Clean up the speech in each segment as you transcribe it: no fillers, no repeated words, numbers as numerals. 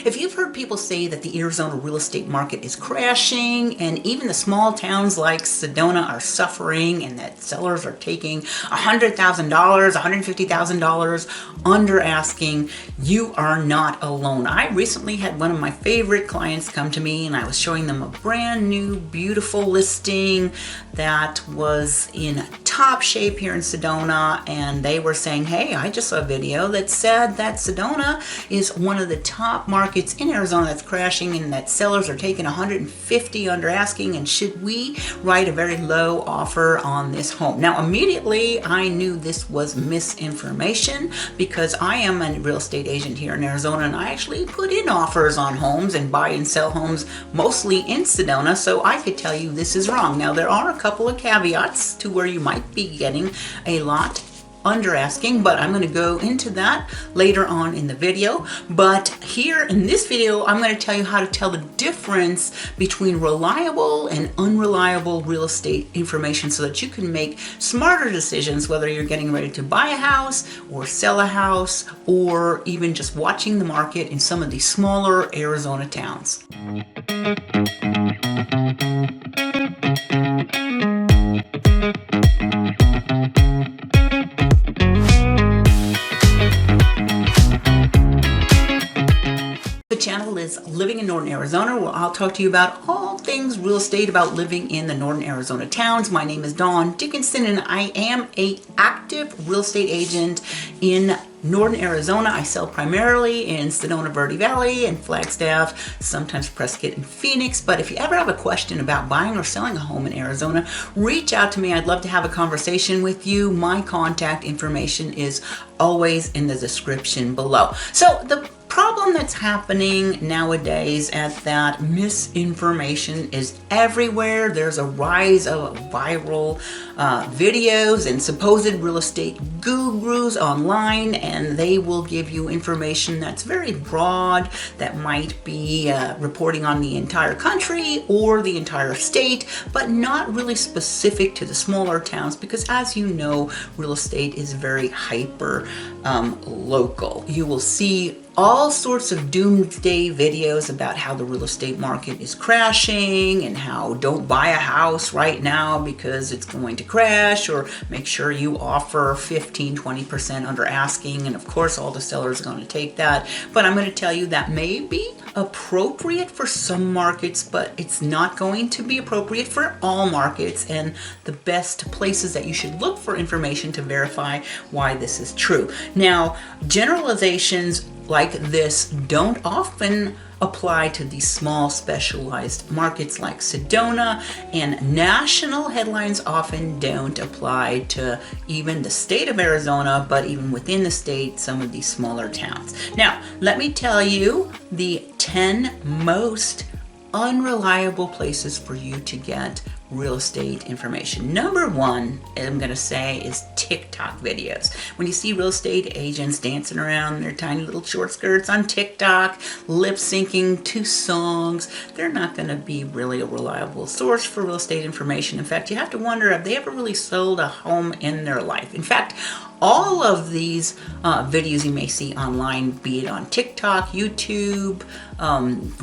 If you've heard people say that the Arizona real estate market is crashing and even the small towns like Sedona are suffering and that sellers are taking $100,000, $150,000 under asking, you are not alone. I recently had one of my favorite clients come to me and I was showing them a brand new beautiful listing that was in top shape here in Sedona, and they were saying, hey, I just saw a video that said that Sedona is one of the top markets in Arizona that's crashing and that sellers are taking $150,000 under asking, and should we write a very low offer on this home? Now immediately I knew this was misinformation because I am a real estate agent here in Arizona and I actually put in offers on homes and buy and sell homes mostly in Sedona, so I could tell you this is wrong. Now there are a couple of caveats to where you might be getting a lot under asking, but I'm going to go into that later on in the video. But here in this video, I'm going to tell you how to tell the difference between reliable and unreliable real estate information so that you can make smarter decisions, whether you're getting ready to buy a house or sell a house or even just watching the market in some of these smaller Arizona towns. The channel is Living in Northern Arizona, where I'll talk to you about all things real estate about living in the Northern Arizona towns. My name is Dawn Dickinson and I am an active real estate agent in Northern Arizona. I sell primarily in Sedona, Verde Valley and Flagstaff, sometimes Prescott and Phoenix. But if you ever have a question about buying or selling a home in Arizona, reach out to me. I'd love to have a conversation with you. My contact information is always in the description below. So the problem that's happening nowadays is that misinformation is everywhere. There's a rise of viral videos and supposed real estate gurus online, and they will give you information that's very broad, that might be reporting on the entire country or the entire state, but not really specific to the smaller towns, because as you know, real estate is very hyper local. You will see all sorts of doomsday videos about how the real estate market is crashing and how don't buy a house right now because it's going to crash, or make sure you offer 15-20% under asking, and of course all the sellers are going to take that. But I'm going to tell you that may be appropriate for some markets, but it's not going to be appropriate for all markets, and the best places that you should look for information to verify why this is true. Now, generalizations like this don't often apply to these small specialized markets like Sedona, and national headlines often don't apply to even the state of Arizona, but even within the state, some of these smaller towns. Now, let me tell you the 10 most unreliable places for you to get real estate information. Number one, I'm going to say, is TikTok videos. When you see real estate agents dancing around in their tiny little short skirts on TikTok, lip syncing to songs, they're not going to be really a reliable source for real estate information. In fact, you have to wonder if they ever really sold a home in their life. In fact, all of these videos you may see online, be it on TikTok, YouTube,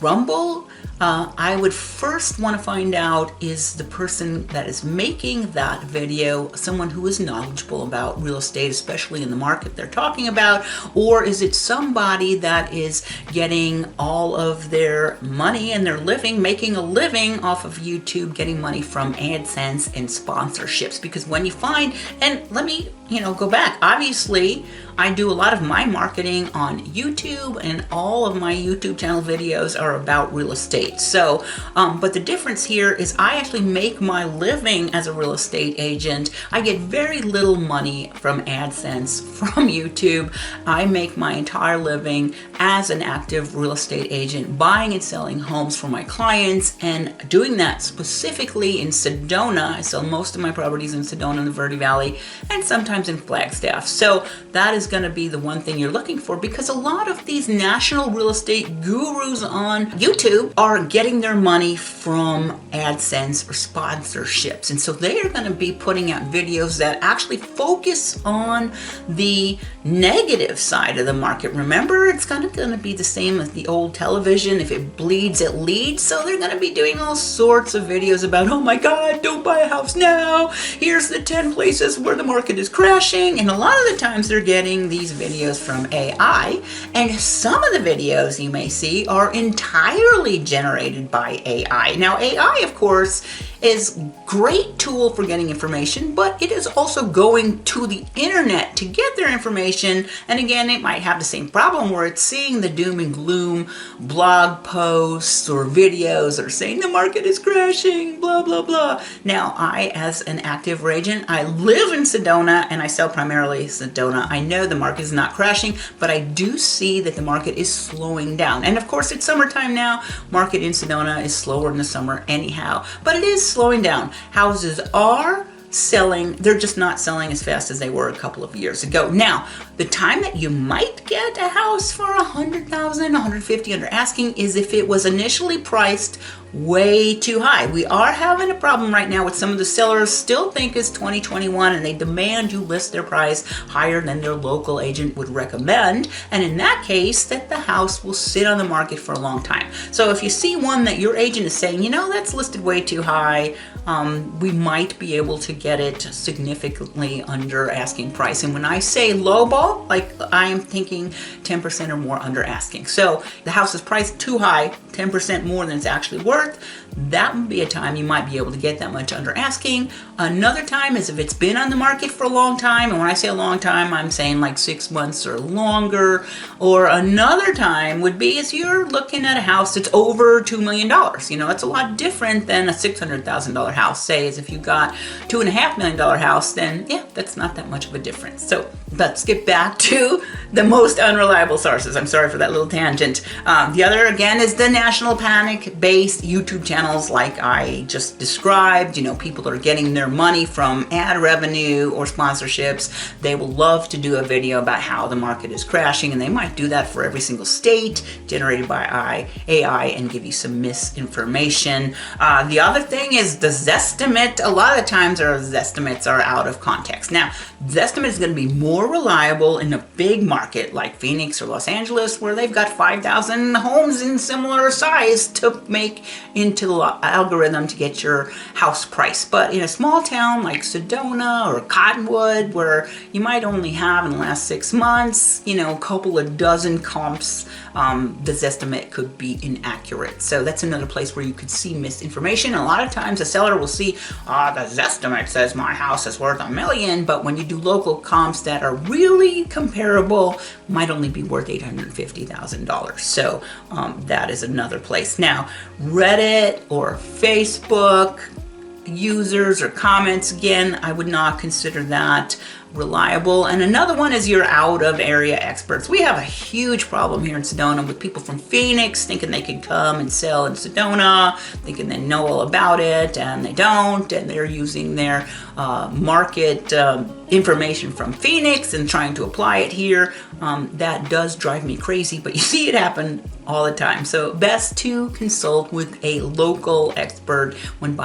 Rumble, I would first want to find out, is the person that is making that video someone who is knowledgeable about real estate, especially in the market they're talking about, or is it somebody that is getting all of their money and their living, making a living off of YouTube, getting money from AdSense and sponsorships? Because when you find, and let me go back, obviously I do a lot of my marketing on YouTube, and all of my YouTube channel videos are about real estate. So, but the difference here is I actually make my living as a real estate agent. I get very little money from AdSense from YouTube. I make my entire living as an active real estate agent, buying and selling homes for my clients, and doing that specifically in Sedona. I sell most of my properties in Sedona and the Verde Valley, and sometimes sometimes in Flagstaff. So that is going to be the one thing you're looking for, because a lot of these national real estate gurus on YouTube are getting their money from AdSense or sponsorships. And so they are going to be putting out videos that actually focus on the negative side of the market. Remember, it's kind of going to be the same as the old television. If it bleeds, it leads. So they're going to be doing all sorts of videos about, oh my God, don't buy a house now. Here's the 10 places where the market is crashing. And a lot of the times they're getting these videos from AI. And some of the videos you may see are entirely generated by AI. Now, AI, of course, is a great tool for getting information, but it is also going to the internet to get their information. And again, it might have the same problem where it's seeing the doom and gloom blog posts or videos that are saying the market is crashing, blah, blah, blah. Now, I, as an active agent, I live in Sedona and I sell primarily Sedona. I know the market is not crashing, but I do see that the market is slowing down. And of course, it's summertime now. Market in Sedona is slower in the summer anyhow, but it is slowing down. Houses are selling, they're just not selling as fast as they were a couple of years ago. Now, the time that you might get a house for $100,000, $150,000 under asking is if it was initially priced way too high. We are having a problem right now with some of the sellers still think it's 2021 and they demand you list their price higher than their local agent would recommend. And in that case, that the house will sit on the market for a long time. So if you see one that your agent is saying, you know, that's listed way too high, we might be able to get it significantly under asking price. And when I say lowball, like I am thinking 10% or more under asking. So the house is priced too high, 10% more than it's actually worth. That would be a time you might be able to get that much under asking. Another time is if it's been on the market for a long time. And when I say a long time, I'm saying like 6 months or longer. Or another time would be if you're looking at a house that's over $2 million. You know, it's a lot different than a $600,000 house. Say as if you got $2.5 million house, then yeah, that's not that much of a difference. So let's get back to the most unreliable sources. I'm sorry for that little tangent. The other, again, is the national panic-based YouTube channels like I just described. You know, people are getting their money from ad revenue or sponsorships. They will love to do a video about how the market is crashing, and they might do that for every single state generated by AI and give you some misinformation. The other thing is the Zestimate. A lot of the times our Zestimates are out of context. Now, Zestimate is going to be more reliable in a big market like Phoenix or Los Angeles, where they've got 5,000 homes in similar size to make into the algorithm to get your house price. But in a small town like Sedona or Cottonwood, where you might only have in the last 6 months, you know, a couple of dozen comps, the Zestimate could be inaccurate. So that's another place where you could see misinformation. A lot of times a seller will see, the Zestimate says my house is worth $1 million, but when you do local comps that are really comparable, might only be worth $850,000. So that is another place. Now, Reddit or Facebook users or comments, again, I would not consider that reliable. And another one is your out of area experts. We have a huge problem here in Sedona with people from Phoenix thinking they could come and sell in Sedona, thinking they know all about it, and they don't, and they're using their market information from Phoenix and trying to apply it here. That does drive me crazy, but you see it happen all the time. So best to consult with a local expert when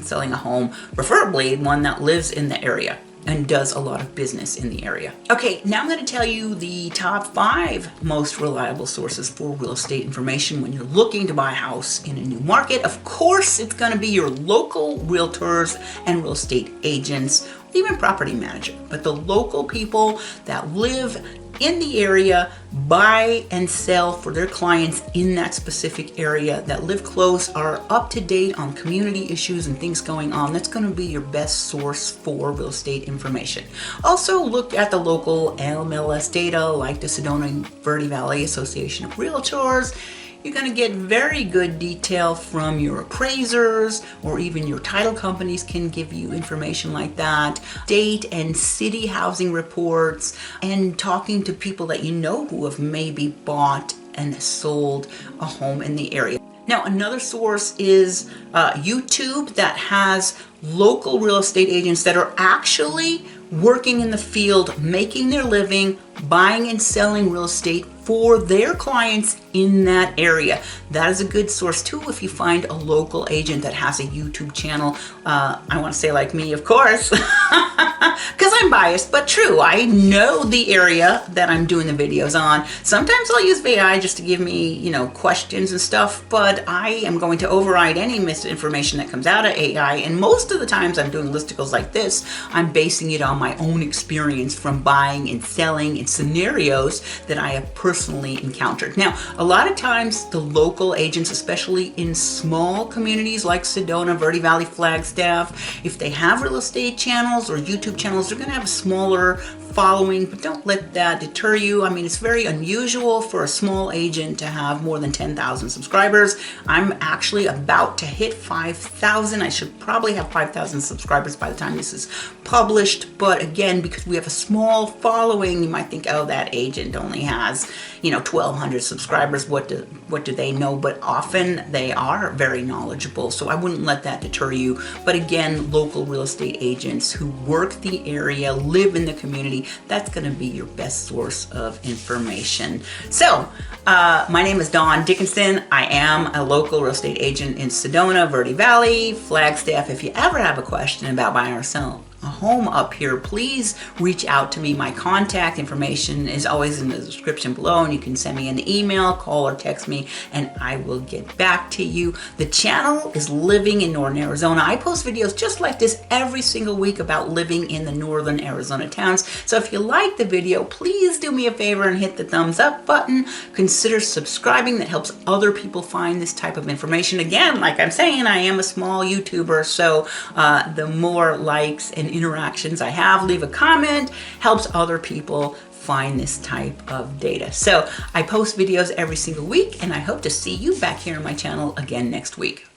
selling a home, preferably one that lives in the area and does a lot of business in the area. Okay, now I'm going to tell you the top 5 most reliable sources for real estate information when you're looking to buy a house in a new market. Of course, it's going to be your local realtors and real estate agents, even property manager, but the local people that live in the area, buy and sell for their clients in that specific area, that live close, are up to date on community issues and things going on. That's going to be your best source for real estate information. Also, look at the local MLS data like the Sedona Verde Valley Association of Realtors. You're going to get very good detail from your appraisers, or even your title companies can give you information like that. State and city housing reports, and talking to people that you know who have maybe bought and sold a home in the area. Now, another source is YouTube that has local real estate agents that are actually working in the field, making their living, buying and selling real estate for their clients in that area. That is a good source too if you find a local agent that has a YouTube channel. I want to say like me, of course, because I'm biased, but true. I know the area that I'm doing the videos on. Sometimes I'll use AI just to give me, questions and stuff, but I am going to override any misinformation that comes out of AI. And most of the times I'm doing listicles like this, I'm basing it on my own experience from buying and selling in scenarios that I have personally encountered. Now, a lot of times the local agents, especially in small communities like Sedona, Verde Valley, Flagstaff, if they have real estate channels or YouTube channels, they're going to have a smaller following, but don't let that deter you. I mean, it's very unusual for a small agent to have more than 10,000 subscribers. I'm actually about to hit 5,000. I should probably have 5,000 subscribers by the time this is published. But again, because we have a small following, you might think, oh, that agent only has, 1,200 subscribers. What do they know? But often they are very knowledgeable. So I wouldn't let that deter you. But again, local real estate agents who work the area, live in the community, that's going to be your best source of information. So, my name is Dawn Dickinson. I am a local real estate agent in Sedona, Verde Valley, Flagstaff. If you ever have a question about buying or selling a home up here, please reach out to me. My contact information is always in the description below, and you can send me an email, call, or text me, and I will get back to you. The channel is Living in Northern Arizona. I post videos just like this every single week about living in the northern Arizona towns. So if you like the video, please do me a favor and hit the thumbs up button. Consider subscribing. That helps other people find this type of information. Again, like I'm saying, I am a small YouTuber, so the more likes and interactions I have, leave a comment, helps other people find this type of data. So I post videos every single week, and I hope to see you back here on my channel again next week.